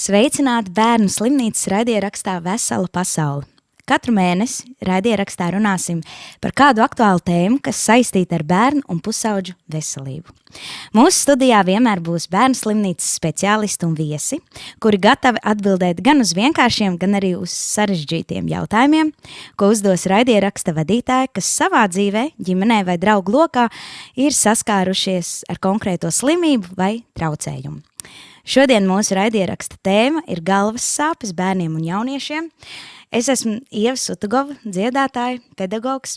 Sveicināti Bērnu slimnīcas raidierakstā Vesela pasaule. Katru mēnesi raidierakstā runāsim par kādu aktuālu tēmu, kas saistīta ar bērnu un pusaudžu veselību. Mūsu studijā vienmēr būs bērnu slimnīcas speciālisti un viesi, kuri gatavi atbildēt gan uz vienkāršiem, gan arī uz sarežģītiem jautājumiem, ko uzdos raidieraksta vadītāji, kas savā dzīvē, ģimenē vai draugu lokā ir saskārušies ar konkrēto slimību vai traucējumu. Šodien mūsu raidieraksta tēma ir galvas sāpes bērniem un jauniešiem. Es esmu Ieva Sutugova, dziedātāja, pedagogs,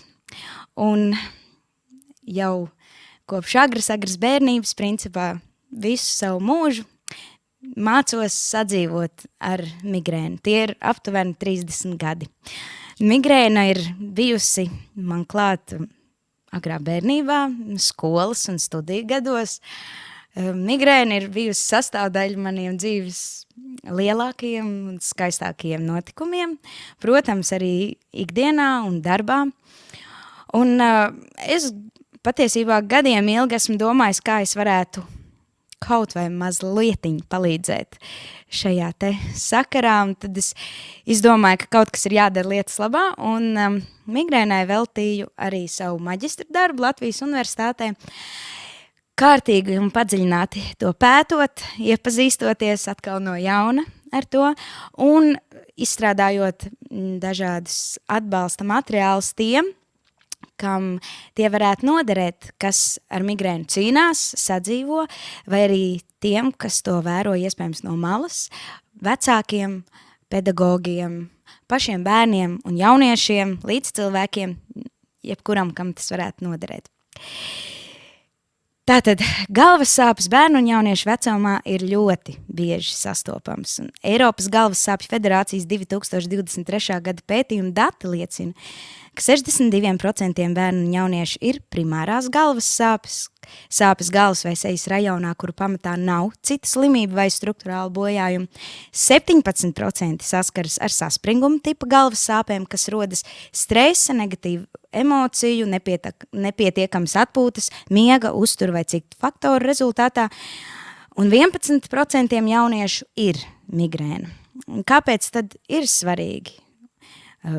un jau kopš agras bērnības, principā, visu savu mūžu mācos sadzīvot ar migrēnu. Tie ir aptuveni 30 gadi. Migrēna ir bijusi man klāt agrā bērnībā, skolas un studiju gados. Migrēna ir bijusi sastāvdaļa maniem dzīves lielākajiem un skaistākajiem notikumiem, protams, arī ikdienā un darbā. Un es patiesībā gadiem ilgi esmu domājis, kā es varētu kaut vai mazlietiņu palīdzēt šajā te sakarā, un tad es izdomāju, ka kaut kas ir jādara lietas labā, un migrēnai veltīju arī savu maģistra darbu Latvijas universitātē, kārtīgi un padziļināti to pētot, iepazīstoties atkal no jauna ar to un izstrādājot dažādus atbalsta materiālus tiem, kam tie varētu noderēt, kas ar migrēnu cīnās, sadzīvo, vai arī tiem, kas to vēro iespējams no malas, vecākiem, pedagogiem, pašiem bērniem un jauniešiem, līdzcilvēkiem, jebkuram, kam tas varētu noderēt. Tātad galvas sāpes bērnu un jauniešu vecumā ir ļoti bieži sastopams. Un Eiropas galvas sāpju federācijas 2023. gada pētījuma dati liecina, ka 62% bērnu un jauniešu ir primārās galvas sāpes galvas vai sejas rajonā, kuru pamatā nav citu slimību vai struktūrālu bojājumu. 17% saskaras ar saspringuma tipa galvas sāpēm, kas rodas stresa, negatīvu emociju, nepietiekams atpūtas, miega, uztura vai citu faktoru rezultātā, un 11% jauniešu ir migrēna. Un kāpēc tad ir svarīgi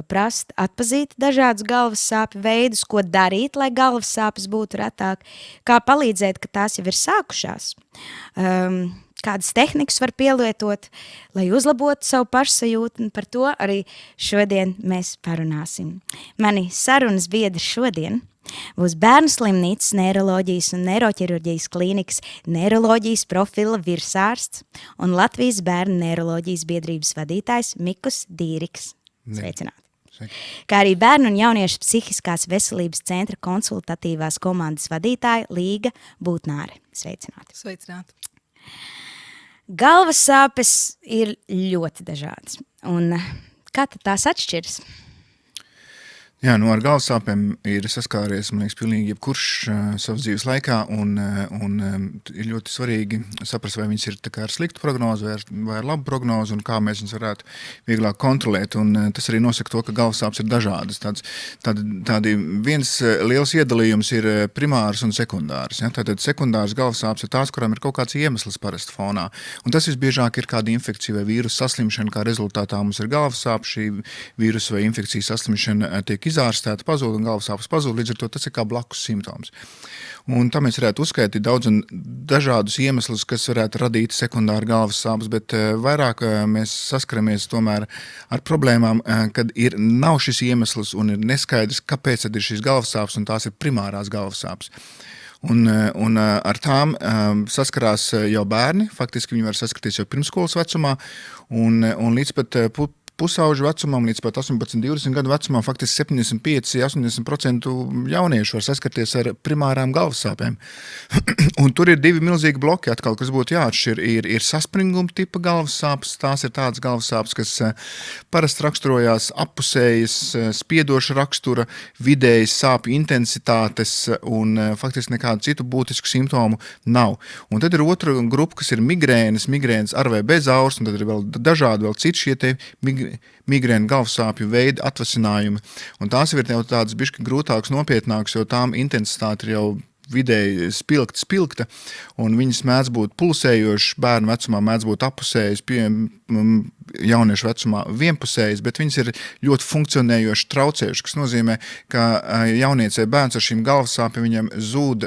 prast atpazīt dažādus galvas sāpju veidus, ko darīt, lai galvas sāpes būtu retāk, kā palīdzēt, ka tās jau ir sākušās, kādas tehnikas var pielietot, lai uzlabotu savu pašsajūtu, un par to arī šodien mēs parunāsim. Mani sarunas biedri šodien būs Bērnu slimnīcas neiroloģijas un neiroķirurģijas klīnikas neiroloģijas profila virsārsts un Latvijas bērnu neiroloģijas biedrības vadītājs Mikus Dīriks. Sveicināti. Kā arī bērnu un jauniešu psihiskās veselības centra konsultatīvās komandas vadītāja Līga Būtnāre. Sveicināti. Sveicināti. Galvas sāpes ir ļoti dažādas. Un kā tad tās atšķiras? Jā, ar galvas sāpēm ir saskāries, man liekas, pilnīgi jebkurš savas dzīves laikā, un ir ļoti svarīgi saprast, vai viņas ir tā kā ar sliktu prognozi vai ar labu prognozi, un kā mēs viņas varētu vieglāk kontrolēt. Un tas arī nosaka to, ka galvas sāpes ir dažādas. Tādi viens liels iedalījums ir primārs un sekundārs. Ja? Tātad sekundārs galvas sāpes ir tās, kurām ir kaut kāds iemesls parasti fonā. Un tas visbiežāk ir kāda infekcija vai vīrusu saslimšana, kā rezultātā mums ir galvas sāpes, šī vīrusu vai infekcijas saslimšana tiek izārstēta, pazūd un galvas sāpes pazūd, līdz ar to tas ir kā blakus simptoms. Un tā mēs varētu uzskaitīt daudz un dažādus iemeslus, kas varētu radīt sekundāru galvas sāpes, bet vairāk mēs saskaramies tomēr ar problēmām, kad nav šis iemesls un ir neskaidrs, kāpēc tad ir šīs galvas sāpes, un tās ir primārās galvas sāpes. Un ar tām saskarās jau bērni, faktiski viņi var saskarties jau pirmsskolas vecumā, un līdz pat pusauģu vecumam, līdz pat 18-20 gadu vecumam, faktiski 75-80% jauniešu var saskarties ar primārām galvas sāpēm. Un tur ir divi milzīgi bloki atkal, kas būtu jāatšķir. Ir saspringuma tipa galvas sāpes, tās ir tādas galvas sāpes, kas parasti raksturojās appusējas, spiedoša rakstura, vidējas sāpju intensitātes un faktiski nekādu citu būtisku simptomu nav. Un tad ir otra grupa, kas ir migrēnas ar vai bez auras, un tad ir vēl dažādi vēl citi šie te migrēnu galvasāpju veidi, atvasinājumi. Un tās ir jau tādas bišķi grūtākas, nopietnākas, jo tām intensitāte ir jau vidēji spilgta, un viņas mēdz būt pulsējošas, bērnu vecumā mēdz būt apusējas, jauniešu vecumā vienpusējas, bet viņas ir ļoti funkcionējoši traucējušas, kas nozīmē, ka jauniecei bērns ar šīm galvassāpēm viņam zūd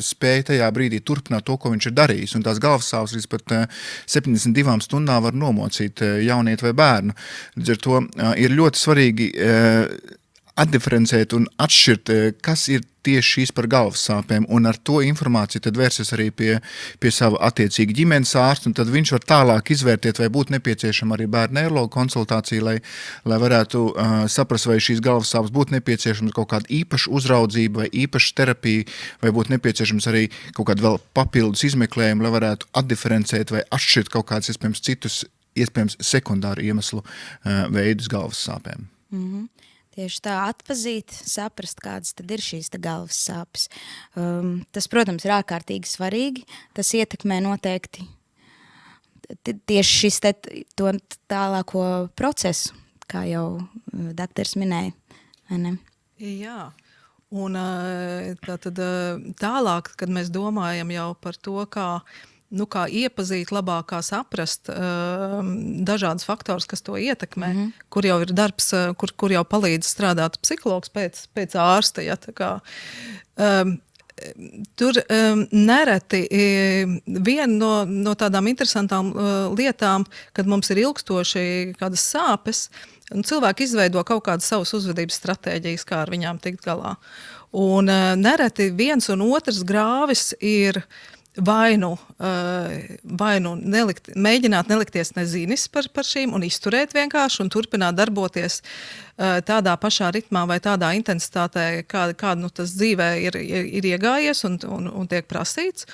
spēja tajā brīdī turpināt to, ko viņš ir darījis, un tās galvassāpes līdz pat 72 stundām var nomocīt jaunieti vai bērnu. Līdz ar to ir ļoti svarīgi atdiferencēt un atšķirt, kas ir tieši šīs par galvassāpēm, un ar to informāciju tad vērsies arī pie sava attiecīgi ģimenes ārsta, un tad viņš var tālāk izvērtēt, vai būtu nepieciešama arī bērnu neirologa konsultācija, lai varētu saprast, vai šīs galvassāpes būtu nepieciešama kaut kāda īpaša uzraudzība vai īpaša terapija, vai būtu nepieciešams arī kaut kāda vēl papildus izmeklējuma, lai varētu atdiferencēt vai atšķirt kaut kāds iespējams sekundāru iemeslu veidus galvassāpēm. Mhm. Tieši tā, atpazīt, saprast, kādas tad ir šīs galvas sāpes. Tas, protams, ir ārkārtīgi svarīgi. Tas ietekmē noteikti tieši šis to tālāko procesu, kā jau daktars minēja. Vai ne? Jā. Un tālāk, kad mēs domājam jau par to, kā iepazīt, labāk kā saprast dažādas faktors, kas to ietekmē, kur jau ir darbs, kur jau palīdz strādāt psihologs pēc ārsta. Ja, tā kā, tur nereti viena no tādām interesantām lietām, kad mums ir ilgstoši kādas sāpes, un cilvēki izveido kaut kādas savas uzvedības stratēģijas, kā ar viņām tikt galā. Un nereti viens un otrs grāvis ir vai nu mēģināt nelikties nezinis par šīm un izturēt vienkārši un turpināt darboties tādā pašā ritmā vai tādā intensitātē, kāda tas dzīvē ir iegājies un tiek prasīts.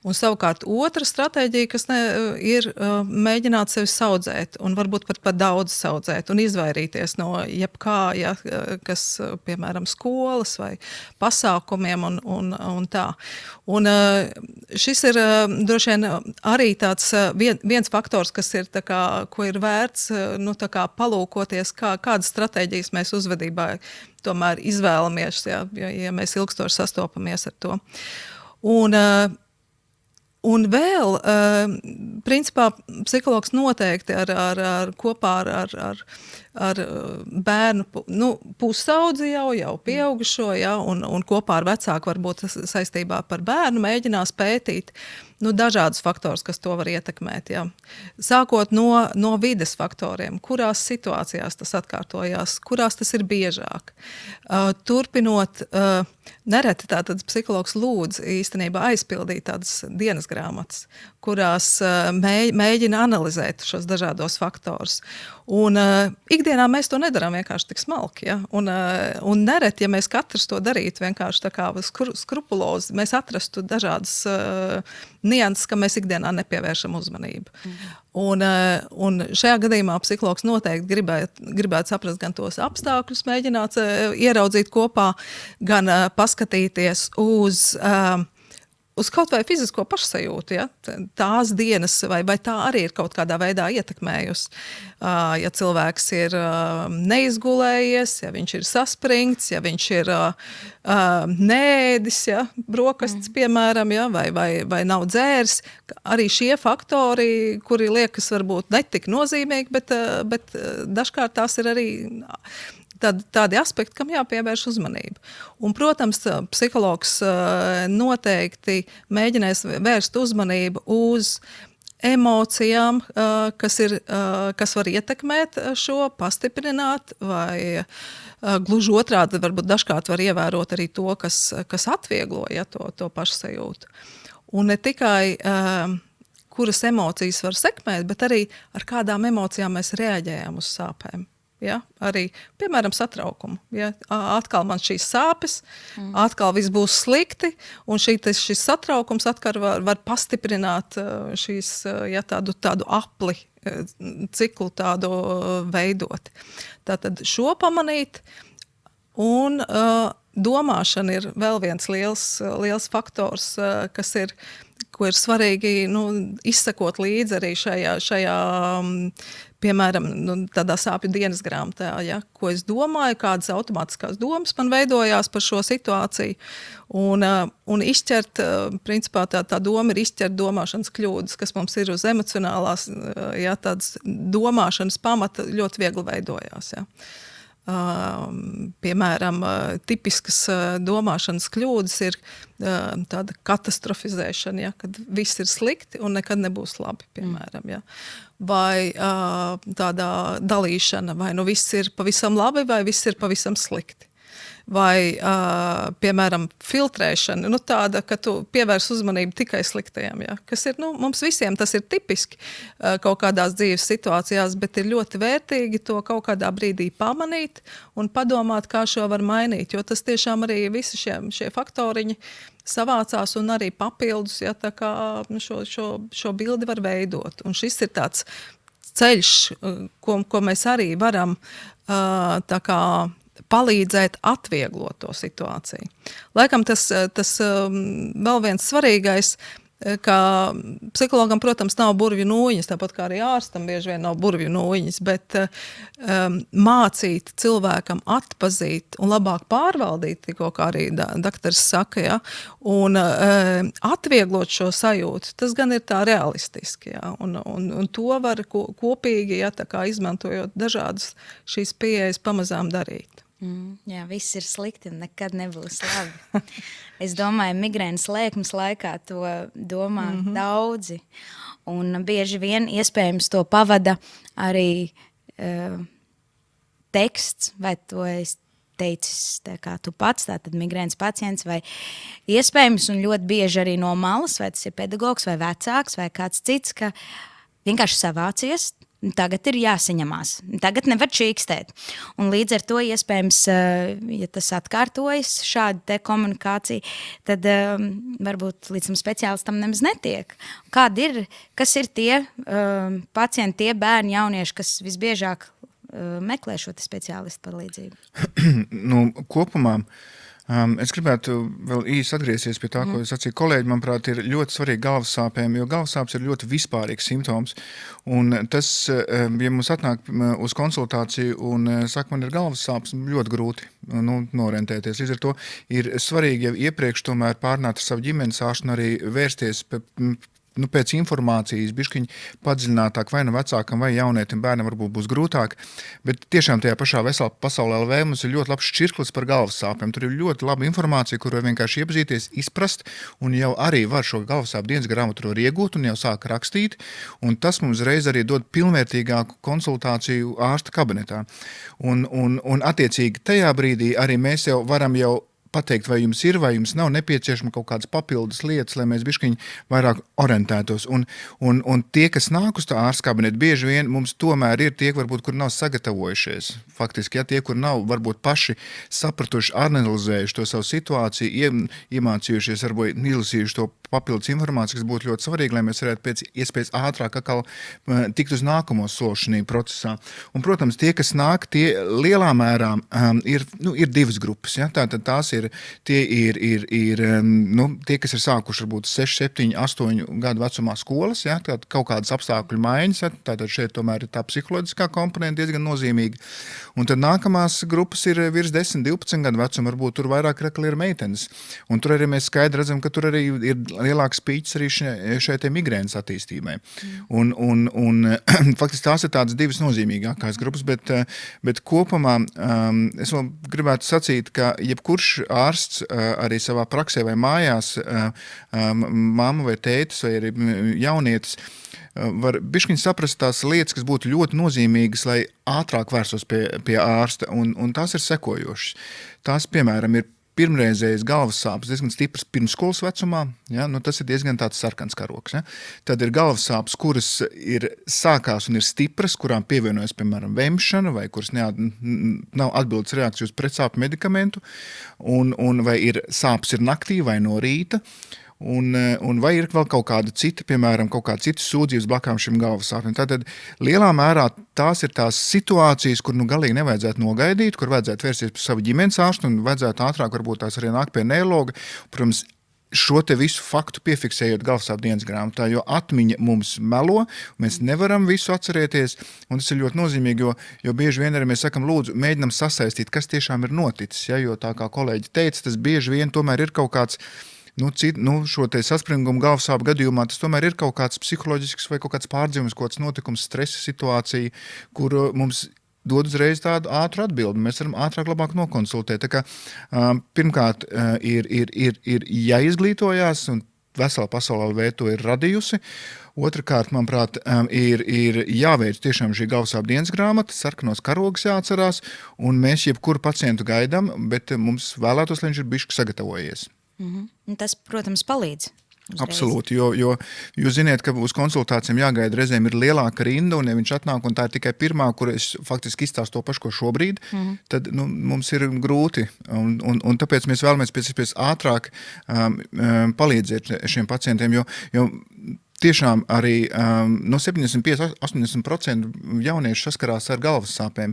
Un savukārt otra stratēģija, kas ir mēģināt sevi saudzēt un varbūt pat daudz saudzēt un izvairīties no jebkā, ja, kas, piemēram, skolas vai pasākumiem un tā. Un šis ir droši vien arī tāds viens faktors, kas ir tā kā, ko ir vērts tā kā palūkoties, kādas stratēģijas mēs uzvedībā tomēr izvēlamies, ja mēs ilgstoši sastopamies ar to. Un vēl, principā, psihologs noteikti kopā ar bērnu pusaudzi jau pieaugušo, ja, un kopā ar vecāku varbūt saistībā par bērnu mēģinās pētīt dažādus faktors, kas to var ietekmēt. Ja. Sākot no vides faktoriem, kurās situācijās tas atkārtojās, kurās tas ir biežāk. Turpinot, nereti tātad psihologs lūdz īstenībā aizpildīt tādas dienas grāmatas, kurās mēģina analizēt šos dažādos faktors. Un ikdienā mēs to nedarām vienkārši tik smalki. Ja? Un nereti, ja mēs katrs to darītu vienkārši tā kā skrupulozi, mēs atrastu dažādas nianses, ka mēs ikdienā nepievēršam uzmanību. Un šajā gadījumā psihologs noteikti gribētu saprast gan tos apstākļus, mēģināt ieraudzīt kopā, gan paskatīties uz kaut vai fizisko pašsajūtu, ja? Tās dienas, vai tā arī ir kaut kādā veidā ietekmējusi. Ja cilvēks ir neizgulējies, ja viņš ir saspringts, ja viņš ir neēdis, ja? Brokastis, piemēram, ja? vai nav dzērs, arī šie faktori, kuri liekas varbūt netik nozīmīgi, bet dažkārt tās ir arī tādi aspekti, kam jāpievērš uzmanība. Un, protams, psihologs noteikti mēģinās vērst uzmanību uz emocijām, kas var ietekmēt šo, pastiprināt, vai gluži otrādi, varbūt dažkārt var ievērot arī to, kas atvieglo to pašsajūtu. Un ne tikai kuras emocijas var sekmēt, bet arī ar kādām emocijām mēs reaģējam uz sāpēm. Ja, arī, piemēram, satraukumu. Ja, atkal man šīs sāpes, atkal viss būs slikti, un šis satraukums atkal var pastiprināt šīs, ja, tādu apli ciklu tādu veidot. Tātad šo pamanīt, un domāšana ir vēl viens liels faktors, kas ir, ko ir svarīgi izsekot līdzi arī šajā piemēram, tādā sāpju dienas grāmatā, ja, ko es domāju, kādas automātiskās domas man veidojās par šo situāciju, un izķert, principā tā doma ir izķert domāšanas kļūdas, kas mums ir uz emocionālās, ja, tādas domāšanas pamata ļoti viegli veidojās, ja. Piemēram, tipiskas domāšanas kļūdas ir tāda katastrofizēšana, ja, kad viss ir slikti un nekad nebūs labi, piemēram. Ja. Vai tādā dalīšana, vai viss ir pavisam labi, vai viss ir pavisam slikti. Vai, piemēram, filtrēšana, tāda, ka tu pievērs uzmanību tikai sliktajam, ja? Kas ir, mums visiem tas ir tipiski kaut kādās dzīves situācijās, bet ir ļoti vērtīgi to kaut kādā brīdī pamanīt un padomāt, kā šo var mainīt, jo tas tiešām arī visi šie faktoriņi savācās un arī papildus, ja, tā kā šo bildi var veidot. Un šis ir tāds ceļš, ko mēs arī varam tā kā palīdzēt atvieglot to situāciju. Laikam tas vēl viens svarīgais, ka psihologam, protams, nav burvju nūjiņas, tāpat kā arī ārstam bieži vien nav burvju nūjiņas, bet mācīt cilvēkam atpazīt un labāk pārvaldīt, tikko kā arī daktars saka, ja, un atvieglot šo sajūtu, tas gan ir tā realistiski, ja, un to var kopīgi, ja, tā kā izmantojot dažādas šīs pieejas pamazām darīt. Jā, viss ir slikti un nekad nebūs labi. Es domāju, migrēnas lēkmes laikā to domā daudzi. Un bieži vien iespējams to pavada arī teksts, vai to es teicis, tā kā tu pats, tātad migrēnas pacients, vai iespējams un ļoti bieži arī no malas, vai tas ir pedagogs, vai vecāks, vai kāds cits, ka vienkārši savācies, tagad ir jāsaņemās, tagad nevar čīkstēt. Un līdz ar to iespējams, ja tas atkārtojas, šāda te komunikācija, tad varbūt līdz tam speciālistam nemaz netiek. Kas ir tie pacienti, tie bērni, jaunieši, kas visbiežāk meklē šo speciālistu palīdzību? Kopumā es gribētu vēl īsi atgriezties pie tā, ko es sacīju. Kolēģi, manuprāt, ir ļoti svarīgi galvas sāpēm, jo galvas sāpes ir ļoti vispārīgs simptoms. Un tas, ja mums atnāk uz konsultāciju un saka, man ir galvas sāpes, ļoti grūti norentēties. Līdz ar to ir svarīgi jau iepriekš tomēr pārnāt ar savu ģimenes ārstu un arī vērsties pēc informācijas, bišķiņ padziļinātāk vai vecākam vai jaunietim bērnam varbūt būs grūtāk, bet tiešām tajā pašā Vesela pasaulē LV mums ir ļoti labs šķirklis par galvas sāpēm. Tur ir ļoti laba informācija, kur var vienkārši iepazīties, izprast, un jau arī var šo galvas sāpju dienas grāmatu var iegūt un jau sāk rakstīt, un tas mums reiz arī dod pilnvērtīgāku konsultāciju ārsta kabinetā. Un attiecīgi tajā brīdī arī mēs jau varam pateikt, vai jums ir, vai jums nav nepieciešama kaut kādas papildus lietas, lai mēs bišķiņ vairāk orientētos. Un tie, kas nāk uz tā ārsta kabinetu, bieži vien mums tomēr ir tie, varbūt, kur nav sagatavojušies. Faktiski, ja tie, kur nav varbūt paši sapratuši, analizējuši to savu situāciju, iemācījušies, varbūt izlasījuši to papildus informāciju, kas būtu ļoti svarīgi, lai mēs varētu pēc iespējas ātrāk atkal tikt uz nākamo sošanī procesā. Un, protams, tie, kas nāk, tie lielā mērā ir divas grupas. Ja? Tātad tās ir tie, kas ir sākuši varbūt 6, 7, 8 gadu vecumā skolas, ja? Tātad kaut kādas apstākļu maiņas, ja? Tātad šeit tomēr ir tā psiholoģiskā komponenta diezgan nozīmīga. Un tad nākamās grupas ir virs 10, 12 gadu vecuma, varbūt tur vairāk ir meitenes. Un tur arī mēs skaidri redzam, ka tur arī ir lielāks pīķis arī šai migrēnas attīstībai. Un faktiski tās ir tādas divas nozīmīgākās grupas, bet kopumā es vēl gribētu sacīt, ka jebkurš ārsts arī savā praksē vai mājās, mamma vai tētis vai arī jaunietis, var bišķiņ saprast tās lietas, kas būtu ļoti nozīmīgas, lai ātrāk vērsos pie ārsta, un tās ir sekojošas. Tās, piemēram, ir pirmreizējas galvas sāpes diezgan stipras pirmskolas vecumā, ja? Tas ir diezgan tāds sarkans karoks. Ja? Tad ir galvas sāpes, kuras ir sākās un ir stipras, kurām pievienojas, piemēram, vemšana, vai kuras nav atbildes reakcijas uz pretsāpju medikamentu, un vai ir sāpes ir naktī vai no rīta, un vai ir vēl kaut kāda cita, piemēram, kaut kāda citas sūdzības blakām šim galvas sāpēm. Tātad lielā mērā tās ir tās situācijas, kur galīgi nevajadzētu nogaidīt, kur vajadzētu vērsties pie savu ģimenes ārstu un vajadzētu ātrāk varbūt tās arī nāk pie neirologa. Protams, šo te visu faktu piefiksējot galvasāpju dienas grāmatā, jo atmiņa mums melo, mēs nevaram visu atcerēties, un tas ir ļoti nozīmīgi, jo bieži vien arī mēs sakam, lūdzu, mēģinam sasaistīt, kas tiešām ir noticis, ja, jo tā kā kolēģi teica, tas bieži vien tomēr ir kaut kāds, šo te saspringumu galvasāpju gadījumā, tas tomēr ir kaut kāds psiholoģisks vai kaut kāds pārdzīvums, kaut kāds notikums, stresa situācija, kur mums dod uzreiz tādu ātru atbildi. Mēs varam ātrāk labāk nokonsultēt. Tā kā, pirmkārt, ir jāizglītojās, un vesela pasaulē to ir radījusi. Otrakārt, manuprāt, ir jāveic tiešām šī galvasāpju dienas grāmata, sarkanos karogus jāatcerās, un mēs jebkuru pacientu gaidām, bet mums vēlētos, lai viņš ir bišķi sagatavojies. Tas, protams, palīdz. Uzreiz. Absolūti, jo ziniet, ka uz konsultācijām jāgaida reizēm ir lielāka rinda, un ja viņš atnāk, un tā ir tikai pirmā, kur es faktiski izstāstu to pašu, ko šobrīd, tad mums ir grūti, un tāpēc mēs vēlamies pēc iespējas ātrāk palīdzēt šiem pacientiem, jo tiešām arī no 75–80% jaunieši saskarās ar galvas sāpēm.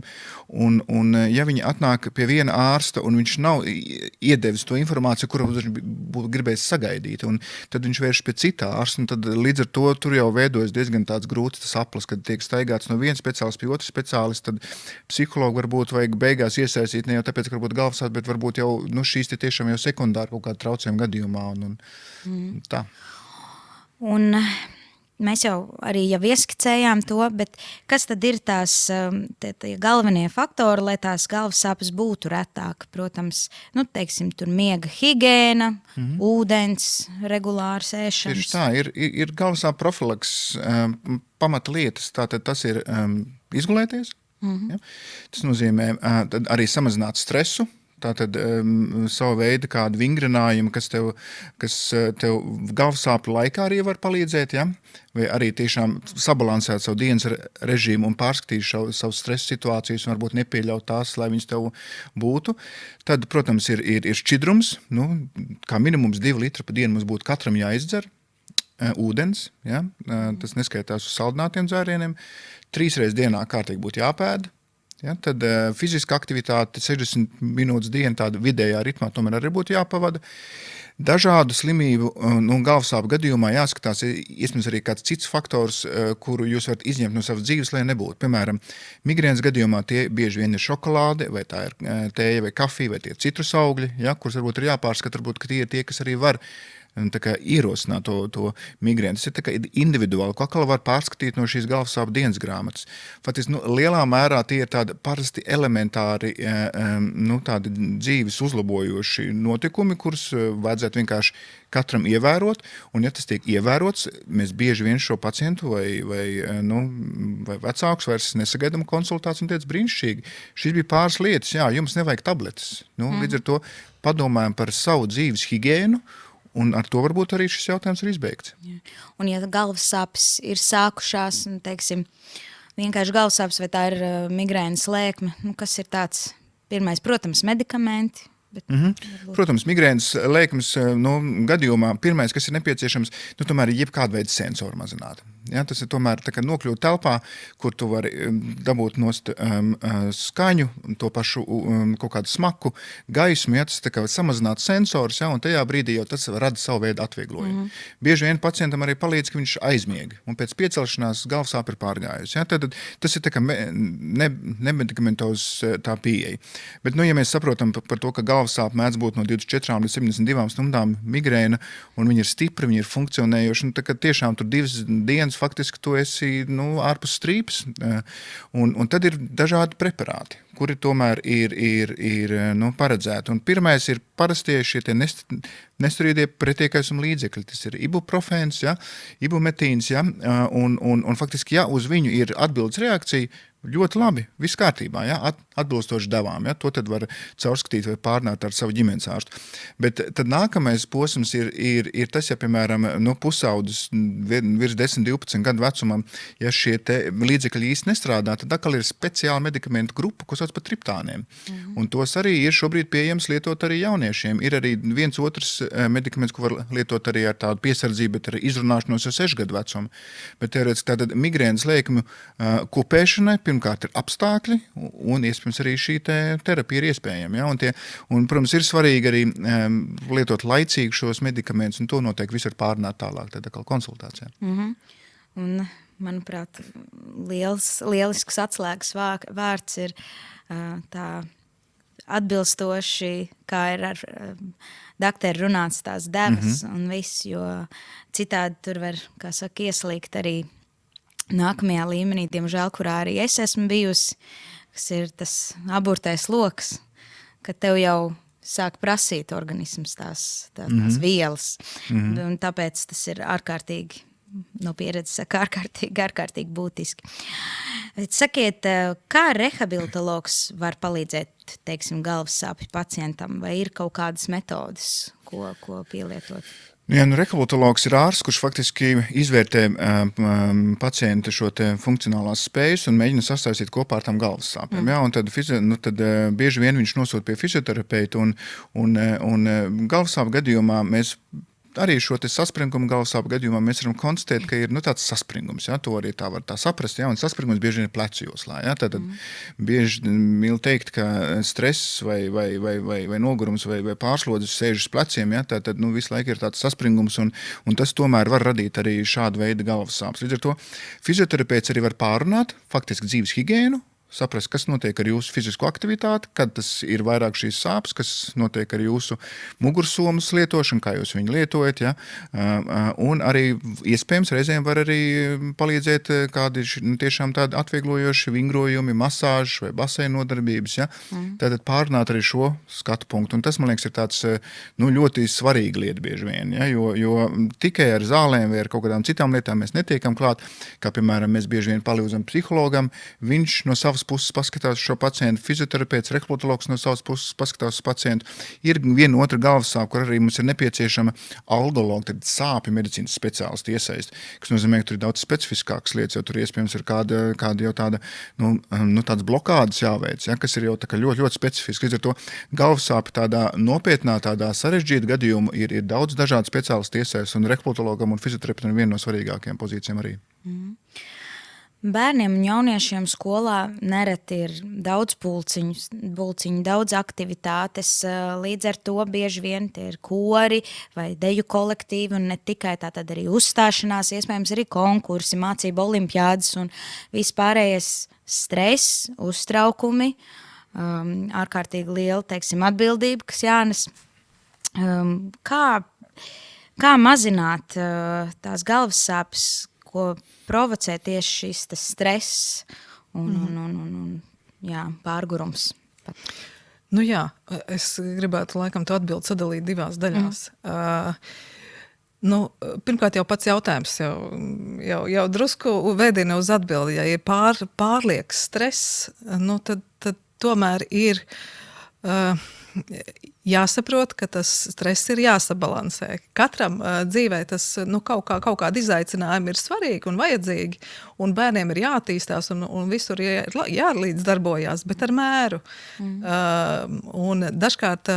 Un ja viņi atnāk pie viena ārsta un viņš nav iedevis to informāciju, kuru viņš būtu gribējis sagaidīt, un tad viņš vērš pie citā ārsta, un tad līdz ar to tur jau veidojas diezgan tāds grūts tas aplis, kad tiek staigāts no viena speciālista pie otru speciālista, tad psihologu varbūt vajag beigās iesaistīt, ne jau tāpēc, ka varbūt galvas sāp, bet varbūt jau šīs tiešām jau sekundāri kaut kāda traucējuma gadījumā un tā. Un mēs jau arī ieskicējām to, bet kas tad ir tās tie galvenie faktori, lai tās galvas sāpes būtu retāk? Protams, teiksim, tur miega higiēna, ūdens, regulārs ēšanas. Tieši tā, ir galvas sāpju profilaks pamata lietas, tātad tas ir izgulēties. Ja? Tas nozīmē arī samazināt stresu. Tātad savu veidu kādu vingrinājumu, kas tev galvasāpju laikā arī var palīdzēt, ja? Vai arī tiešām sabalansēt savu dienas režīmu un pārskatīt savu stresa situācijas un varbūt nepieļaut tās, lai viņas tev būtu. Tad, protams, ir šķidrums, kā minimums 2 litri pa dienu mums būtu katram jāizdzer. Ūdens, ja? Tas neskaitās uz saldinātiem dzērieniem. 3 reizes dienā kārtīgi būtu jāpēd. Ja, tad fiziska aktivitāte 60 minūtes dienu tāda vidējā ritmā tomēr arī būtu jāpavada. Dažādu slimību un galvasāpju gadījumā jāskatās, iespējams arī kāds cits faktors, kuru jūs varat izņemt no savas dzīves, lai nebūtu. Piemēram, migrēnas gadījumā tie bieži vien ir šokolāde, vai tā ir tēja vai kafija, vai tie citrus augļi, ja, kurus varbūt ir jāpārskata, varbūt, ka tie ir tie, kas arī var ierosināt to migrēnu. Tas ir tā kā individuāli, ko atkal var pārskatīt no šīs galvasāpju dienas grāmatas. Faktiski, lielā mērā tie ir tādi parasti elementāri tādi dzīves uzlabojoši notikumi, kurus vajadzētu vienkārši katram ievērot, un ja tas tiek ievērots, mēs bieži vien šo pacientu vai vecākus vairs nesagaidām konsultāciju un teica brīnišķīgi. Šis bija pāris lietas, jā, jums nevajag tabletes. Līdz ar to padomājam par savu dzīves higiēnu, un ar to varbūt arī šis jautājums ir izbeigts. Un ja galvas sāpes ir sākušās, teiksim, vienkārši galvas sāpes, vai tā ir migrēnas lēkme, kas ir tāds pirmais, protams, medikamenti. Bet, Protams, migrēnas lēkmes gadījumā pirmais, kas ir nepieciešams, tomēr ir jebkāda veida sensori mazināt. Ja, tas ir tomēr tā kā nokļūt telpā, kur tu vari dabūt nost skaņu, to pašu kaut kādu smaku, gaismu, ja, tas tā kā samazināt sensors, ja, un tajā brīdī jau tas rada savu veidu atvieglojumu. Bieži vien pacientam arī palīdz, ka viņš aizmiega, un pēc piecelšanās galvasāpe ir pārgājusi. Ja, tad tas ir tā kā nemedikamentos tā pieeja. Bet, ja mēs saprotam par to, ka galvasāpe mēdz būt no 24 līdz 72 stundām migrēna, un viņi ir stipri, viņi ir funkcionējoši, tā kā tiešām tur 2 dienas faktiski tu esi ārpus strīpas, un tad ir dažādi preparāti, kuri tomēr ir paredzēti. Un pirmais ir parastie šie nesteroīdie pretiekaisuma līdzekļi. Tas ir ibuprofēns, ja, ibumetīns, ja, un faktiski, ja uz viņu ir atbildes reakcija, ļoti labi, viss kārtībā, ja, atbilstoši devām. Ja, to tad var caurskatīt vai pārnāt ar savu ģimenes ārstu. Bet tad nākamais posms ir tas, ja, piemēram, pusaudzis virs 10-12 gadu vecumam, ja šie līdzekļi īsti nestrādā, tad atkal ir speciāla medikamentu grupa, ko sauc par triptāniem. Un tos arī ir šobrīd pieejams lietot arī jauniešiem. Ir arī viens otrs medikaments, ko var lietot arī ar tādu piesardzību, bet arī izrunāšanos ar 6 gadu vecumu. Bet tātad migrēnas lēkmju kopēšanai, pirmkārt ir apstākļi, un iespējams arī šī terapija ir iespējama. Ja? Un, protams, ir svarīgi arī lietot laicīgi šos medikamentus, un to noteikti visu var pārrunāt tālāk, tad atkal konsultācijā. Un, manuprāt, lielisks atslēgas vārds ir tā atbilstoši, kā ir ar dakteru runāts tās devas un viss, jo citādi tur var, kā saka, ieslīgt arī nākamajā līmenī, diemžēl, kurā arī es esmu bijusi, kas ir tas aburtais loks, ka tev jau sāk prasīt organisms tās vielas. Un tāpēc tas ir ārkārtīgi, no pieredzes saka, ārkārtīgi būtiski. Sakiet, kā rehabilitologs var palīdzēt, teiksim, galvas sāpju pacientam, vai ir kaut kādas metodas, ko pielietot? Jā, rehabilitologs ir ārsts, kurš faktiski izvērtē pacienta šo te funkcionālās spējas un mēģina sastāstīt kopā ar tām galvas sāpēm. Jā, un tad bieži vien viņš nosūta pie fizioterapeita un galvas sāpju gadījumā mēs arī šo saspringumu galvas sāpju gadījumā mēs varam konstatēt, ka ir tāds saspringums. Ja? To arī tā var saprast. Ja? Un saspringums bieži vien ir plecu joslā. Ja? Tad bieži mīl teikt, ka stress vai nogurums vai pārslodzes sēž uz pleciem. Ja? Tad visu laiku ir tāds saspringums, un tas tomēr var radīt arī šādu veidu galvas sāpes. Līdz ar to fizioterapeits arī var pārrunāt faktiski dzīves higiēnu, saprast, kas notiek ar jūsu fizisko aktivitāti, kad tas ir vairāk šīs sāpes, kas notiek ar jūsu mugursomas lietošanu, kā jūs viņu lietojat, ja? Un arī iespējams reizēm var arī palīdzēt kādi tiešām tādi atvieglojoši vingrojumi, masāžas vai baseina nodarbības, ja? Tātad pārrunāt arī šo skatu punktu, un tas, man liekas, ir tāds ļoti svarīga lieta bieži vien, ja? Jo tikai ar zālēm vai ar kaut kādām citām lietām mēs netiekam klāt, kā piemēram mēs bieži vien palīdzam psihologam, viņš no savas puses paskatās šo pacientu, fizioterapeits, rehabilitologs no savas puses paskatās uz pacientu. Ir viena otra galvas sāpe, kur arī mums ir nepieciešama algologa, tad sāpju medicīnas speciālisti iesaist, kas nozīmē, ka tur ir daudz specifiskākas lietas, jo tur iespējams ir kāda jau tāda, tādas blokādes jāveic, ja, kas ir jau tā kā ļoti, ļoti specifiski. Līdz ar to galvas sāpe tādā nopietnā, tādā sarežģīta gadījuma ir daudz dažādu speciālistu iesaist, un rehabilitologam un fizioterapeitam ir viena no svarīgākajām pozīcijām arī. Bērniem un jauniešiem skolā nereti ir daudz pulciņu, daudz aktivitātes, līdz ar to bieži vien tie ir kori vai deju kolektīvi un ne tikai tātad arī uzstāšanās, iespējams arī konkursi, mācību olimpiādas un vispārējais stress, uztraukumi, ārkārtīgi liela, teiksim, atbildība, kas jānes. Kā mazināt tās galvas sāpes, ko provocē tieši šis stress un pārgurums. Jā, es gribētu laikam to atbildi sadalīt divās daļās. Pirmkārt jau pats jautājums jau drusku vedina uz atbildi. Ja ir pārlieks stress, tad tomēr ir jāsaprot, ka tas stress ir jāsabalansē. Katram dzīvē tas kaut kādi izaicinājumi ir svarīgi un vajadzīgi, un bērniem ir jāattīstās un visur jālīdz darbojās, bet ar mēru. Un dažkārt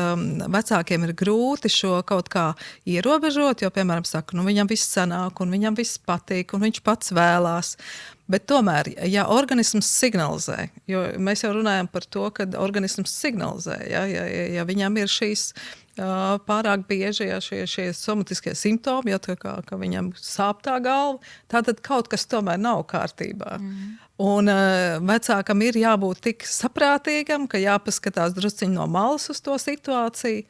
vecākiem ir grūti šo kaut kā ierobežot, jo, piemēram, saka, viņam viss sanāk, un viņam viss patīk, un viņš pats vēlās. Bet tomēr, ja organisms signalizē, jo mēs jau runājam par to, ka organisms signalizē, ja viņam ir šīs pārāk bieži, šie somatiskie simptomi, ka viņam sāp tā galva, tātad kaut kas tomēr nav kārtībā. Un vecākam ir jābūt tik saprātīgam, ka jāpaskatās drusciņi no malas uz to situāciju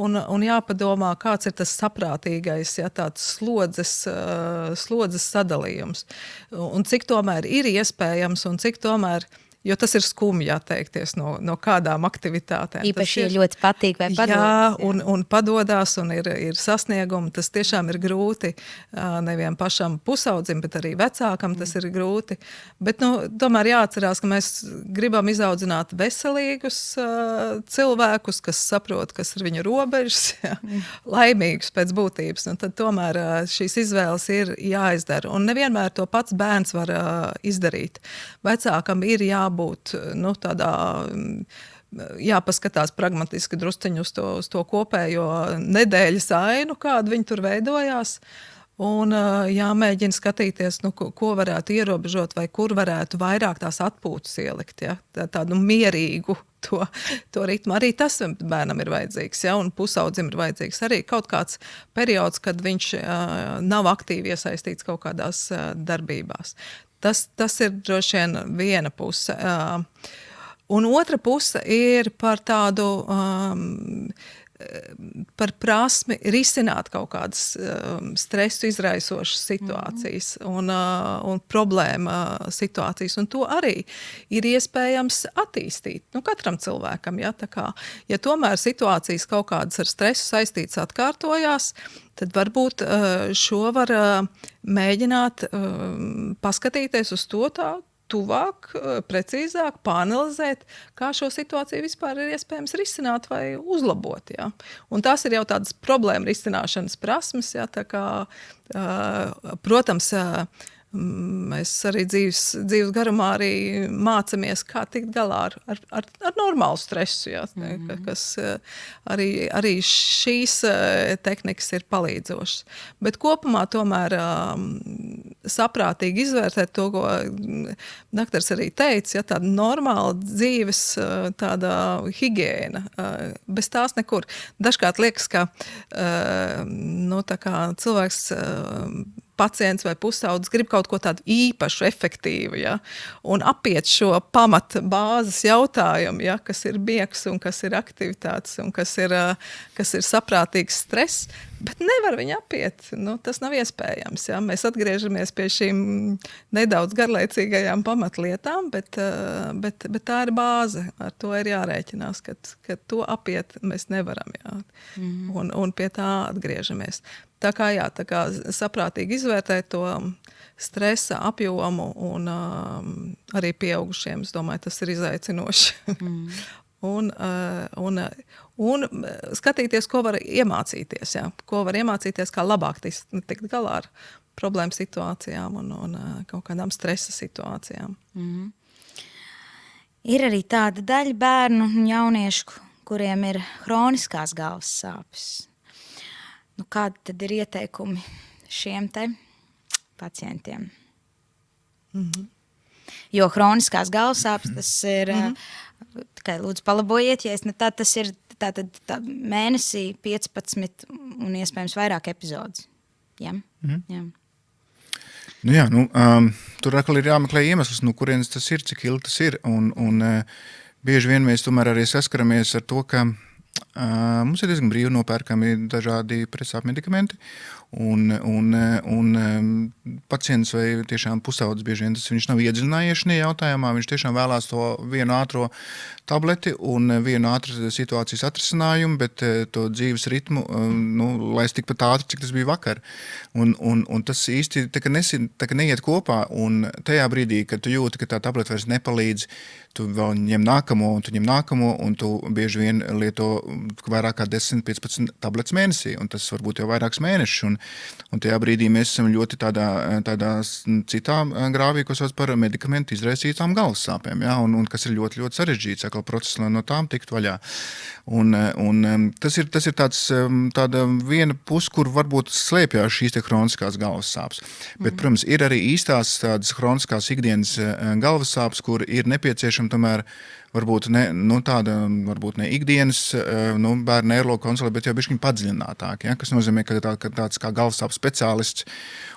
un jāpadomā, kāds ir tas saprātīgais, tāds slodzes sadalījums. Un cik tomēr ir iespējams un cik tomēr, jo tas ir skumji atteikties no kādām aktivitātēm. Īpaši ļoti patīk vai padodas. Jā, un padodās un ir sasniegumi. Tas tiešām ir grūti nevien pašam pusaudzim, bet arī vecākam tas ir grūti. Bet tomēr jāatcerās, ka mēs gribam izaudzināt veselīgus cilvēkus, kas saprot, kas ir viņu robežas, laimīgus pēc būtības. Un tad tomēr šīs izvēles ir jāizdara. Un nevienmēr to pats bērns var izdarīt. Vecākam ir jābūt tādā, jāpaskatās pragmatiski drusciņu uz to kopējo nedēļas ainu, kādu viņi tur veidojās. un jāmēģina skatīties, nu, ko varētu ierobežot vai kur varētu vairāk tās atpūtas ielikt, ja? Tādu mierīgu to ritmu. Arī tas bērnam ir vajadzīgs, ja? Un pusaudzim ir vajadzīgs arī kaut kāds periods, kad viņš nav aktīvi iesaistīts kaut kādās darbībās. Tas ir droši vien viena puse. Un otra puse ir par tādu, par prasmi risināt kaut kādas stresu izraisošas situācijas un problēma situācijas. Un to arī ir iespējams attīstīt. Nu, katram cilvēkam, ja, tā kā, ja tomēr situācijas kaut kādas ar stresu saistītas atkārtojās, tad varbūt šo var mēģināt paskatīties uz to tā tuvāk, precīzāk, pāanalizēt, kā šo situāciju vispār ir iespējams risināt vai uzlabot. Ja? Un tās ir jau tādas problēma risināšanas prasmes, ja? Tā kā, protams, mēs arī dzīves garumā arī mācamies, kā tikt galā ar normālu stresu, ja? Kas arī šīs tehnikas ir palīdzošas. Bet kopumā tomēr saprātīgi izvērtēt to, ko doktors arī teica, ja, tāda normāla dzīves tāda higiēna, bez tās nekur. Dažkārt liekas, ka tā kā cilvēks pacients vai pusaudzis grib kaut ko tādu īpašu, efektīvu, ja, un apiet šo pamat bāzes jautājumu, ja, kas ir miegs un kas ir aktivitātes un kas ir saprātīgs stress, bet nevar viņu apiet. Nu, tas nav iespējams. Ja. Mēs atgriežamies pie šīm nedaudz garlaicīgajām pamatlietām, bet tā ir bāze. Ar to ir jārēķinās, ka to apiet mēs nevaram. Ja. Un pie tā atgriežamies. Tā kā saprātīgi izvērtēt to stresa apjomu un arī pieaugušiem, es domāju, tas ir izaicinoši. Un skatīties, ko var iemācīties, ja? Ko var iemācīties, kā labāk tikt galā ar problēmu situācijām un kaut kādām stresa situācijām. Ir arī tāda daļa bērnu un jauniešu, kuriem ir hroniskās galvas sāpes. Nu, kādi tad ir ieteikumi šiem te pacientiem? Jo hroniskās galvas sāpes, tas ir, tikai lūdzu palabojiet, ja es ne tā, tas ir tātad mēnesī 15 un iespējams vairāk epizodes. Ja? Jā. Nu jā, tur atkal ir jāmeklē iemesls, no kurienes tas ir, cik ilgi tas ir, un bieži vien mēs tomēr arī saskaramies ar to, ka mums ir diezgan brīvi nopērkami dažādi pretsāpju medikamenti, un pacients vai tiešām pusaudzis bieži vien viņš nav iedziļinājies šajā jautājumā, viņš tiešām vēlās to vienu ātro tableti un vienu ātru situācijas atrisinājumu, bet to dzīves ritmu, lai es tikpat ātri, cik tas bija vakar. Un tas īsti tā kā neiet kopā, un tajā brīdī, kad tu jūti, ka tā tableta vairs nepalīdz, tu vēl ņem nākamo, un tu bieži vien lieto vairāk kā 10-15 tabletes mēnesī, un tas varbūt jau vairāks mēnešus, un tajā brīdī mēs esam ļoti tādā citā grāvī, ko sauc par medikamentu izraisītām galvas sāpēm, ja, un kas ir ļoti, ļoti sarežģīts, atkal process, lai no tām tikt vaļā. Un tas ir tāda viena puse, kur varbūt slēpjās šīs te hroniskās galvas sāpes. Bet, protams, ir arī īstās tādas hroniskās ikdienas galvas sāpes, kur ir nepieciešama tomēr varbūt ne ikdienas bērnu neiroloģa konsulē, bet jau bišķiņ padziļinātāk, ja, kas nozīmē, ka tāds kā galvas sāpju speciālists,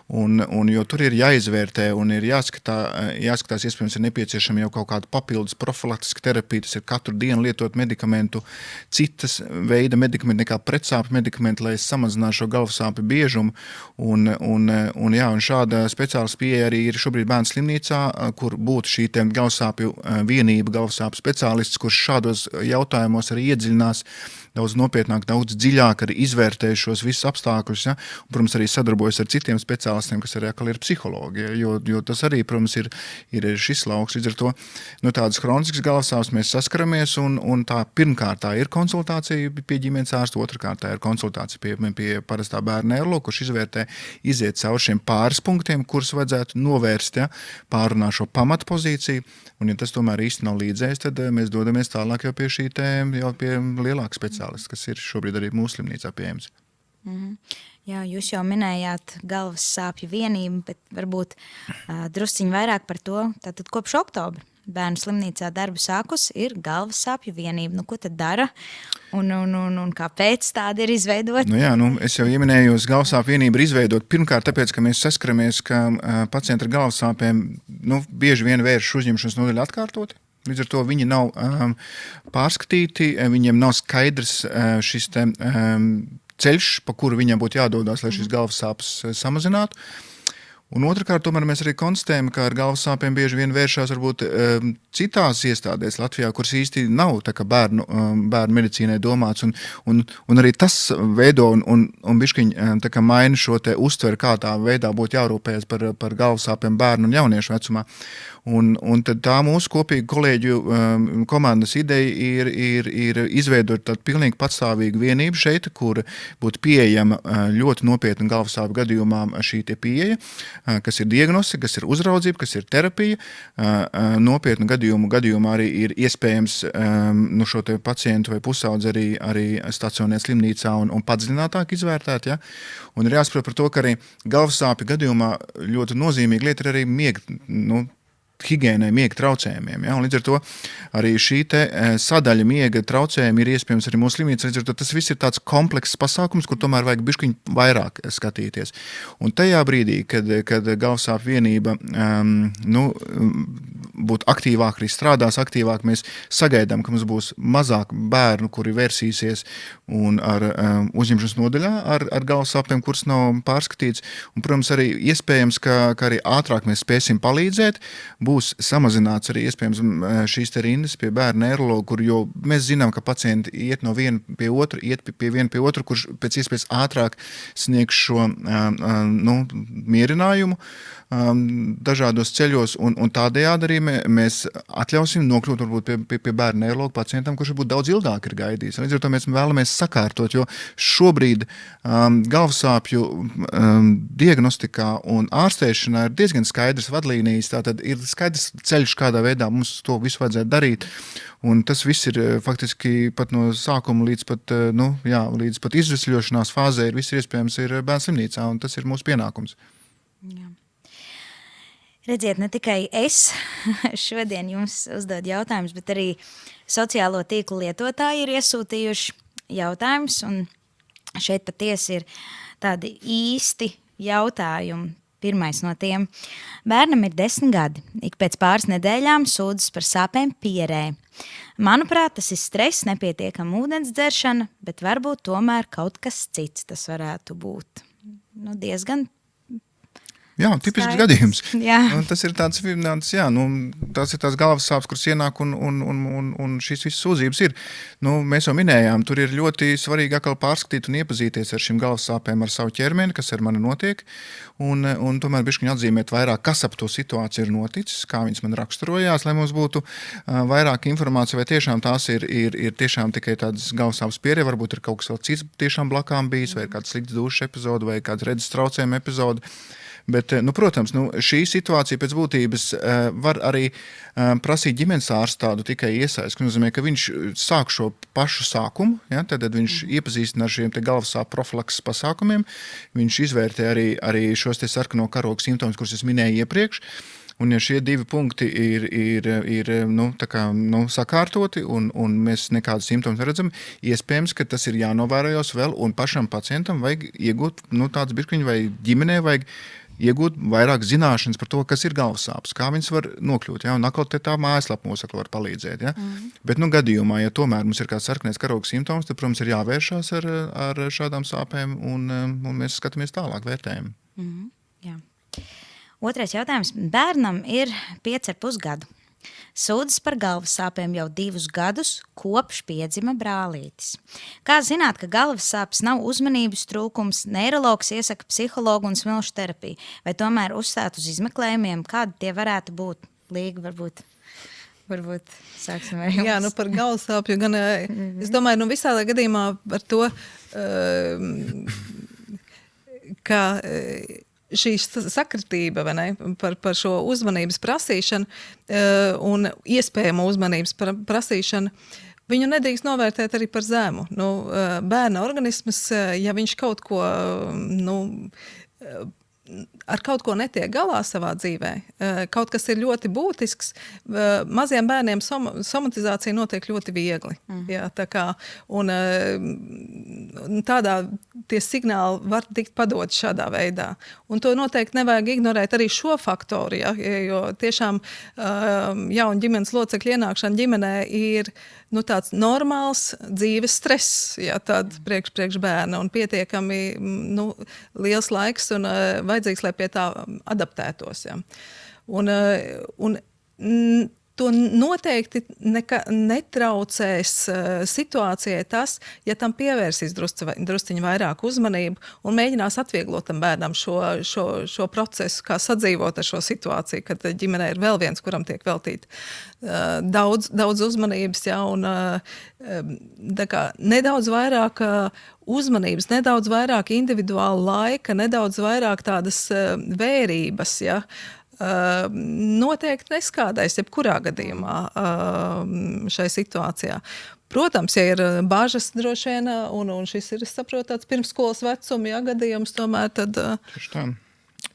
un jo tur ir jāizvērtē un ir jāskatās, iespējams, ir nepieciešama jau kaut kāda papildus profilaktiska terapija, tas ir katru dienu lietot medikamentu, citas veida medikamenti nekā pretsāpju medikamenti, lai samazinātu šo galvas sāpju biežumu, un šāda speciālista pieeja arī ir šobrīd bērnu slimnīcā, kur būtu šī galvas sāpju vienība, galvas sāpju speciālists, kurš šādos jautājumos arī iedziļinās daudz nopietnāk, daudz dziļāk arī izvērtē šos visus apstākļus, ja? Un, protams, arī sadarbojas ar citiem speciālistiem, kas arī ir psihologi, ja? jo tas arī, protams, ir šis lauks. Līdz ar to tādas hroniskas galvasāpes mēs saskaramies, un tā pirmkārt tā ir konsultācija pie ģimenes ārsta, otrkārt tā ir konsultācija pie parastā bērna neiroloģa, kurš iziet cauri šiem pāris punktiem, kurus vajadzētu novērst, ja? Pārunā šo pamatpozīciju, un ja tas tomēr īsti nav līdzējis, tad mēs dodamies tālāk jau pie lielāka speciālista, kas ir šobrīd arī mūsu slimnīcā pieejams. Jā, jūs jau minējāt galvas sāpju vienību, bet varbūt drusciņi vairāk par to. Tātad kopš oktobra bērnu slimnīcā darbu sākus ir galvas sāpju vienība. Ko tad dara un kāpēc tāda ir izveidota? Es jau ieminējos, galvas sāpju vienība ir izveidota pirmkārt tāpēc, ka mēs saskaramies, ka pacienti ar galvas sāpēm bieži vien vērš uzņemšanas nodaļu atkārtoti. Līdz ar to viņi nav pārskatīti, viņiem nav skaidrs šis ceļš, pa kuru viņam būtu jādodas, lai šis galvas sāpes samazinātu. Un otrkārt, tomēr mēs arī konstatējam, ka ar galvas sāpēm bieži vien vēršās varbūt citās iestādēs Latvijā, kuras īsti nav tā kā bērnu medicīnai domāts, un arī tas veido un biškiņ tā kā maina šo te uztveri, kā tā veidā būtu jārūpējas par galvas sāpēm bērnu un jauniešu vecumā. Un tad tā mūsu kopīga kolēģu komandas ideja ir izveidot tādu pilnīgi patstāvīgu vienību šeit, kur būtu pieejama ļoti nopietna galvas sāpju gadījumā šī te pieeja, kas ir diagnostika, kas ir uzraudzība, kas ir terapija. Nopietnu gadījumā arī ir iespējams šo te pacientu vai pusaudzi arī stacionēt slimnīcā un padziļinātāk izvērtēt. Ja? Un ir jāsaprot par to, ka arī galvas sāpju gadījumā ļoti nozīmīga lieta ir arī miega, higiēnai, miega traucējumiem. Ja? Un līdz ar to arī šī te sadaļa miega traucējumi ir iespējams arī mūsu slimnīcā. Līdz ar to tas viss ir tāds komplekss pasākums, kur tomēr vajag bišķiņ vairāk skatīties. Un tajā brīdī, kad galvas sāpju vienība būtu aktīvāk, arī strādās aktīvāk, mēs sagaidām, ka mums būs mazāk bērnu, kuri versīsies un ar uzņemšanas nodaļā ar galvas sāpēm, kuras nav pārskatīts. Un, protams, arī iespējams, ka arī ātrāk mēs spēsim palīdzēt, būs samazināts arī iespējams šīs te rindas pie bērnu neirologa, kur jo mēs zinām, ka pacienti iet no viena pie otru, pie otru, kurš pēc iespējas ātrāk sniegs šo mierinājumu dažādos ceļos, un tādējādi arī mēs atļausim nokļūt varbūt pie bērnu neirologa pacientam, kurš varbūt daudz ilgāk ir gaidījis. Līdz ar to mēs vēlamies sakārtot, jo šobrīd galvasāpju diagnostikā un ārstēšanā ir diezgan skaidrs vadlīnijas, tātad ir skaidrs ceļš, kādā veidā mums to visu vajadzētu darīt. Un tas viss ir faktiski pat no sākuma līdz pat izvesļošanās fāzē viss ir iespējams ir bērnu slimnīcā, un tas ir mūsu pienākums. Jā. Redziet, ne tikai es šodien jums uzdod jautājumus, bet arī sociālo tīklu lietotāji ir iesūtījuši jautājumus, un šeit patiesi ir tādi īsti jautājumi. Pirmais no tiem. Bērnam ir 10 gadi. Ik pēc pāris nedēļām sūdzas par sāpēm pierē. Manuprāt, tas ir stress, nepietiekama ūdens dzeršana, bet varbūt tomēr kaut kas cits tas varētu būt. Diezgan Jā, tipisks gadījums. Jā. Tas ir tāds galvas sāpes, kuras ienāk un šīs visas sūdzības ir. Mēs jau minējām, tur ir ļoti svarīgi atkal pārskatīt un iepazīties ar šīm galvas sāpēm ar savu ķermeni, kas ar mani notiek, un tomēr bišķiņ atzīmēt vairāk, kas ap to situāciju ir noticis, kā viņas man raksturojās, lai mums būtu vairāk informācija, vai tiešām tās ir tiešām tikai tādas galvas sāpes pierē, varbūt ir kaut kas vēl cits tiešām blakām bijis, vai kāds slikts dušas epizoda, vai kāds redzes traucējuma epizoda. Bet, protams, šī situācija pēc būtības var arī prasīt ģimenes ārstu tādu tikai iesaisti. Tas nozīmē, ka viņš sāk šo pašu sākumu, ja, tad viņš iepazīstina ar šiem te galvasāpju profilakses pasākumiem, viņš izvērtē arī šos te sarkano karogu simptomus, kurus es minēju iepriekš. Un ja šie divi punkti ir sakārtoti un mēs nekādus simptomus neredzam, iespējams, ka tas ir jānovērojos vēl un pašam pacientam vajag iegūt tāds bišķiņu vai ģimenē vajag iegūt vairāk zināšanas par to, kas ir galvasāpes, kā viņas var nokļūt. Ja? Un atkal tā mājaslapa mūs var palīdzēt. Ja? Bet gadījumā, ja tomēr mums ir kāds sarkanais karoga simptoms, tad, protams, ir jāvēršās ar šādām sāpēm un mēs skatāmies tālāk, vērtējam. Jā. Otrais jautājums. Bērnam ir 5,5 gadu. Sūdzas par galvas sāpēm jau 2 gadus, kopš piedzima brālītis. Kā zināt, ka galvas sāpes nav uzmanības trūkums, neirologs iesaka psihologu un smilšu terapiju, vai tomēr uzstāt uz izmeklējumiem, kādi tie varētu būt? Līga varbūt sāksim ar jums. Jā, par galvas sāpju gan, es domāju, visādā gadījumā par to, ka šī sakritība par šo uzmanības prasīšanu un iespējamo uzmanības prasīšanu viņu nedrīkst novērtēt arī par zemu. Bērna organisms, ja viņš kaut ko, ar kaut ko netiek galā savā dzīvē, kaut kas ir ļoti būtisks, maziem bērniem somatizācija notiek ļoti viegli. Jā, tā kā, un tādā tie signāli var tikt padot šādā veidā. Un to noteikti nevajag ignorēt arī šo faktoru, ja, jo tiešām jauna ģimenes locekļu ienākšana ģimenē ir tāds normāls dzīves stress, ja, priekš bērna, un pietiekami liels laiks un vajadzīgs, lai pie tā adaptētos. Ja. Un to noteikti netraucēs situācijai tas, ja tam pievērsīs drusciņu vairāk uzmanību un mēģinās atvieglot tam bērnam šo procesu, kā sadzīvot ar šo situāciju, kad ģimenē ir vēl viens, kuram tiek veltīt daudz uzmanības, ja, un nedaudz vairāk uzmanības, nedaudz vairāk individuāla laika, nedaudz vairāk tādas vērības, ja, noteikti neskādais jebkurā gadījumā šai situācijā. Protams, ja ir bažas droši vien, un šis ir, es saprotu, tāds pirmsskolas vecuma, ja, gadījums tomēr, tad... Tieši tā.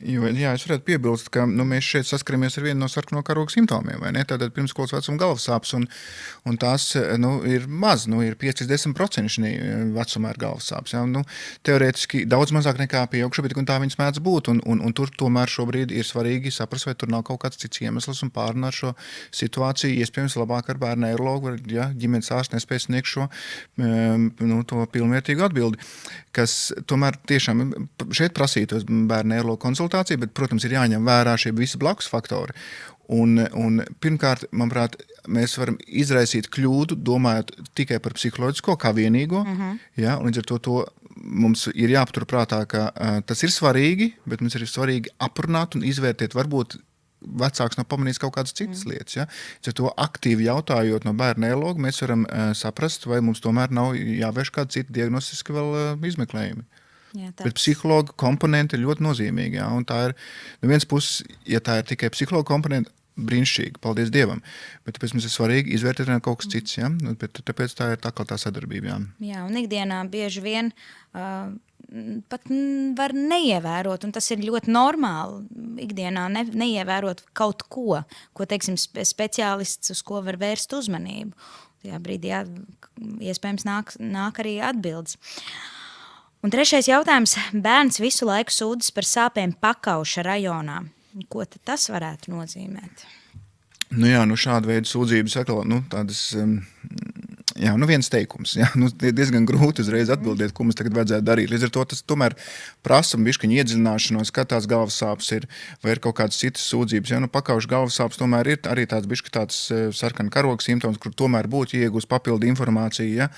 Jo, jā, es varētu piebilst, ka mēs šeit saskaramies ar vienu no sarkano karoga simptomiem, vai ne? Tātad pirmskolas vecuma galvasāpes, un tās ir maz, ir 5-10% vecumā ir galvasāpes. Ja? Teorētiski daudz mazāk nekā pieaugšu, bet tā viņas mēdz būt, un tur tomēr šobrīd ir svarīgi saprast, vai tur nav kaut kāds cits iemesls un pārunāt šo situāciju, iespējams labāk ar bērnu neirologu, ja ģimenes ārsts nespēj sniegt šo to pilnvērtīgu atbildi, kas tomēr tiešām šeit prasītos bērnu neirologu konsultāciju, bet, protams, ir jāņem vērā šie visi blakus faktori. Un pirmkārt, manuprāt, mēs varam izraisīt kļūdu, domājot tikai par psiholoģisko kā vienīgo. Ja, un līdz ar to mums ir jāpaturprātā, ka tas ir svarīgi, bet mums ir svarīgi aprunāt un izvērtēt varbūt vecāks nav pamanījis kaut kādas citas lietas. Ja? Ja to aktīvi jautājot no bērna neirologa, mēs varam saprast, vai mums tomēr nav jāvērš kādi citi diagnostiski vēl izmeklējumi. Jā, bet psihologa komponente ir ļoti nozīmīga. Ja? Un tā ir, no vienas puses, ja tā ir tikai psihologa komponente, brīnišķīgi, paldies Dievam. Bet tāpēc mums ir svarīgi izvērtēt kaut kas cits. Ja? Bet tāpēc tā ir tā sadarbība. Jā. Jā, un ikdienā bieži vien pat var neievērot, un tas ir ļoti normāli ikdienā neievērot kaut ko, teiksim, speciālists, uz ko var vērst uzmanību. Tajā brīdī iespējams nāk arī atbildes. Un trešais jautājums. Bērns visu laiku sūdzas par sāpēm pakauša rajonā. Ko tad tas varētu nozīmēt? Šāda veida sūdzības atkal, tādas, viens teikums. Jā, diezgan grūti uzreiz atbildēt, ko mums tagad vajadzētu darīt. Līdz ar to tas tomēr prasa bišķiņu iedziļināšanos, kā tās galvasāpes ir, vai ir kaut kādas citas sūdzības. Ja, pakauša galvasāpes tomēr ir arī tāds sarkana karoga simptoms, kur tomēr būtu iegūst papildu informāciju, ja,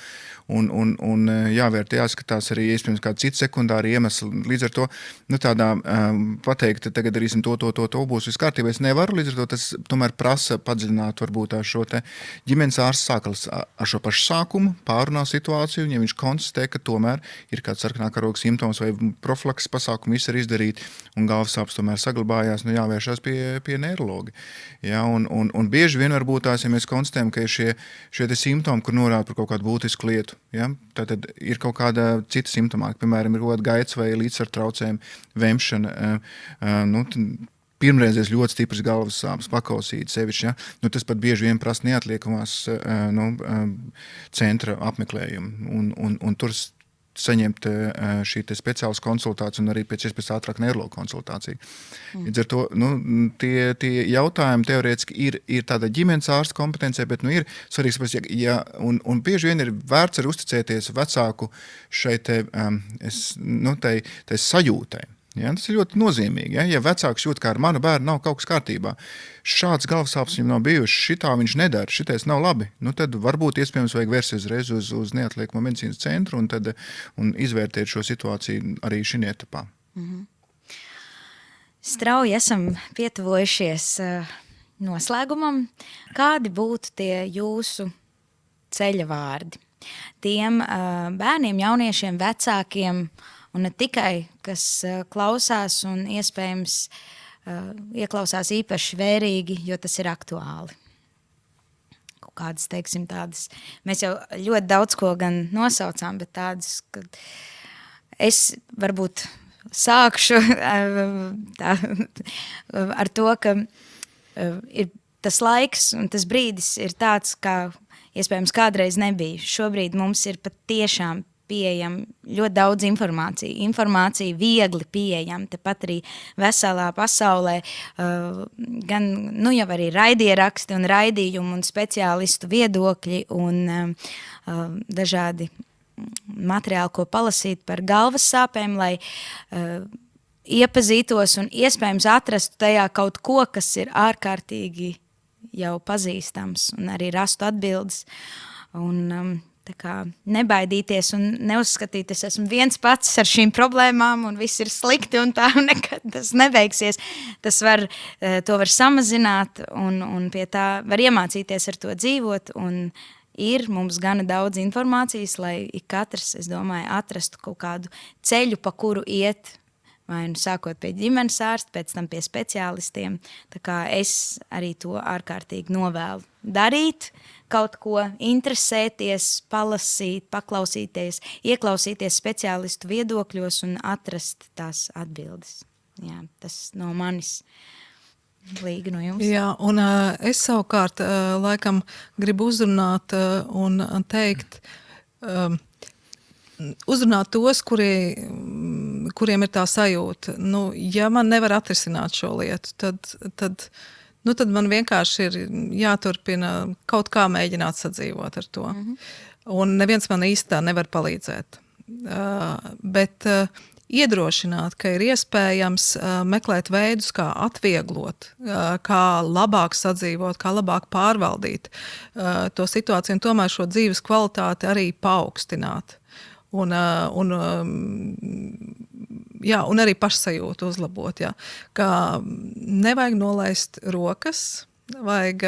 un jāvērt, jāskatās arī iespējams kādi citi sekundāri iemesli. Līdz ar to, tādā pateikt, tagad darīsim to būs viss kārtībā. Es nevaru, līdz ar to tas tomēr prasa padziļināt varbūt šo te ģimenes ārsts sākals ar šo pašu sākumu, pārunā situāciju, un ja viņš konstatē, ka tomēr ir kāds sarkanā karoga simptoms vai profilakses pasākumi viss ir izdarīt, un galvasāpes tomēr saglabājās, jāvēršās pie neirologa. Ja, un bieži vien varbūt tās, ja mēs konstatējam, ka ir šie te simptomi, kur norāda par kaut kādu būtisku lietu, ja, tad ir kaut kāda cita simptomāka, piemēram, ir kaut kāda gaitas vai līdzsvaru traucējumi, vemšana, pirmreizēs ļoti stipras galvas sāpes, pakausīt sevišķi. Ja? Tas pat bieži vien prasa neatliekamās centra apmeklējumu. Un tur saņemt šī speciālas konsultācijas un arī pēc iespējas ātrāk neirologa konsultācija. Līdz ar to tie jautājumi teorētiski ir tāda ģimenes ārsta kompetencija, bet ir svarīgs, un bieži vien ir vērts arī uzticēties vecāku šai tai sajūtai. Ja, tas ir ļoti nozīmīgi. Ja vecāks jūt, kā ar manu bērnu nav kaut kas kārtībā, šāds galvasāpes viņam nav bijuši, šitā viņš nedara, šitais nav labi, tad varbūt iespējams vajag vērsties reiz uz neatliekamo medicīnas centru un izvērtēt šo situāciju arī šī etapā. Strauji esam pietuvojušies noslēgumam. Kādi būtu tie jūsu ceļa vārdi? Tiem bērniem, jauniešiem, vecākiem, un ne tikai, kas klausās un iespējams ieklausās īpaši vērīgi, jo tas ir aktuāli. kaut kādas, teiksim, tādas. Mēs jau ļoti daudz ko gan nosaucām, bet tādas, ka es varbūt sākšu tā, ar to, ka ir tas laiks un tas brīdis ir tāds, kā iespējams kādreiz nebija. Šobrīd mums ir pat tiešām pieejama ļoti daudz informācija. Informācija viegli pieejama, tepat arī veselā pasaulē, gan nu, jau arī raidieraksti un raidījumi un speciālistu viedokļi un dažādi materiāli, ko palasīt par galvas sāpēm, lai iepazītos un iespējams atrastu tajā kaut ko, kas ir ārkārtīgi jau pazīstams un arī rastu atbildes. Un tā kā nebaidīties un neuzskatīt, es esmu viens pats ar šīm problēmām un viss ir slikti un tā nekad tas nebeigsies. To var samazināt un pie tā var iemācīties ar to dzīvot un ir mums gana daudz informācijas, lai ik katrs, es domāju, atrastu kaut kādu ceļu, pa kuru iet, vai nu sākot pie ģimenes ārsta, pēc tam pie speciālistiem. Tā kā es arī to ārkārtīgi novēlu darīt, kaut ko interesēties, palasīt, paklausīties, ieklausīties speciālistu viedokļos un atrast tās atbildes. Jā, tas no manis. Līga no jums. Jā, un es savukārt laikam gribu uzrunāt un teikt, uzrunāt tos, kuriem ir tā sajūta. Nu, ja man nevar atrisināt šo lietu, tad man vienkārši ir jāturpina kaut kā mēģināt sadzīvot ar to. Un neviens man īsti tā nevar palīdzēt. Bet iedrošināt, ka ir iespējams meklēt veidus, kā atvieglot, kā labāk sadzīvot, kā labāk pārvaldīt to situāciju un tomēr šo dzīves kvalitāti arī paaugstināt. Un arī pašsajūtu uzlabot. Jā. Kā nevajag nolaist rokas, vajag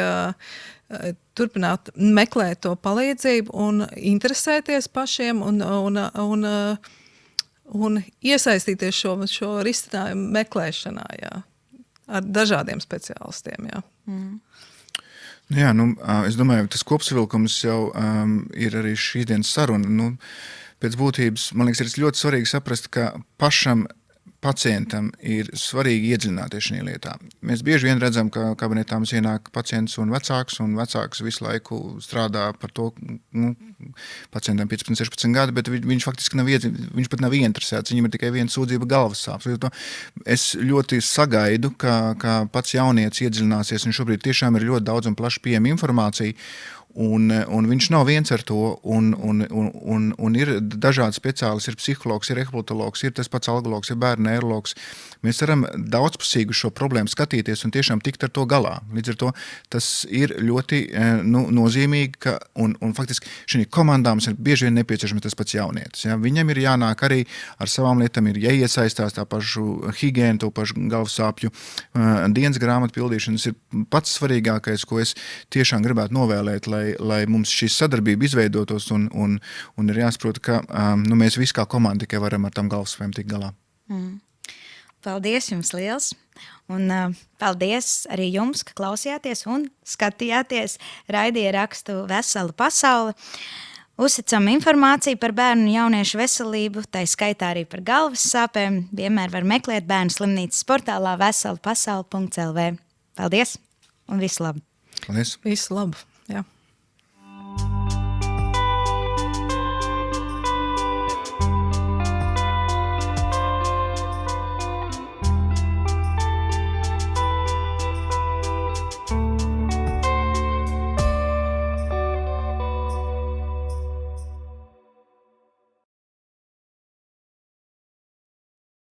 turpināt meklēt to palīdzību un interesēties pašiem un iesaistīties šo risinājumu meklēšanā, jā, ar dažādiem speciālistiem. Jā. Jā, es domāju, tas kopsavilkums jau ir arī šīs dienas saruna. Pēc būtības, man liekas, ir ļoti svarīgi saprast, ka pašam pacientam ir svarīgi iedziļināties šajā lietā. Mēs bieži vien redzam, ka kabinetā mums ienāk pacients un vecāks visu laiku strādā par to, pacientam 15, 16 gadi, bet viņš faktiski viņš pat nav ieinteresēts, viņam ir tikai viena sūdzība galvas sāpes. Es ļoti sagaidu, ka pats jaunietis iedziļināsies, un šobrīd tiešām ir ļoti daudz un plaši pieejama informācija, un viņš nav viens ar to, un ir dažādi speciālisti, ir psihologs, ir rehabilitologs, ir tas pats algologs, ir bērnu neirologs. Mēs varam daudzpusīgi šo problēmu skatīties un tiešām tikt ar to galā. Līdz ar to tas ir ļoti nozīmīgi, un faktiski šī komandā mums ir bieži vien nepieciešams tas pats jaunietis. Ja? Viņam ir jānāk arī ar savām lietām, ir jāiesaistās tā pašu higiēnu, to pašu galvasāpju dienas grāmatu pildīšanas ir pats svarīgākais, ko es tiešām gribētu novēlēt, lai mums šī sadarbība izveidotos un ir jāsaprot, ka mēs visi kā komanda tikai varam ar tam galvasāpēm tikt galā. Paldies jums liels! Un paldies arī jums, ka klausījāties un skatījāties raidierakstu Vesela pasaule. Uzticam informāciju par bērnu un jauniešu veselību, tai skaitā arī par galvas sāpēm. Vienmēr var meklēt Bērnu slimnīcas portālā veselapasaule.lv. Paldies un visu labu! Paldies! Visu labu! Jā.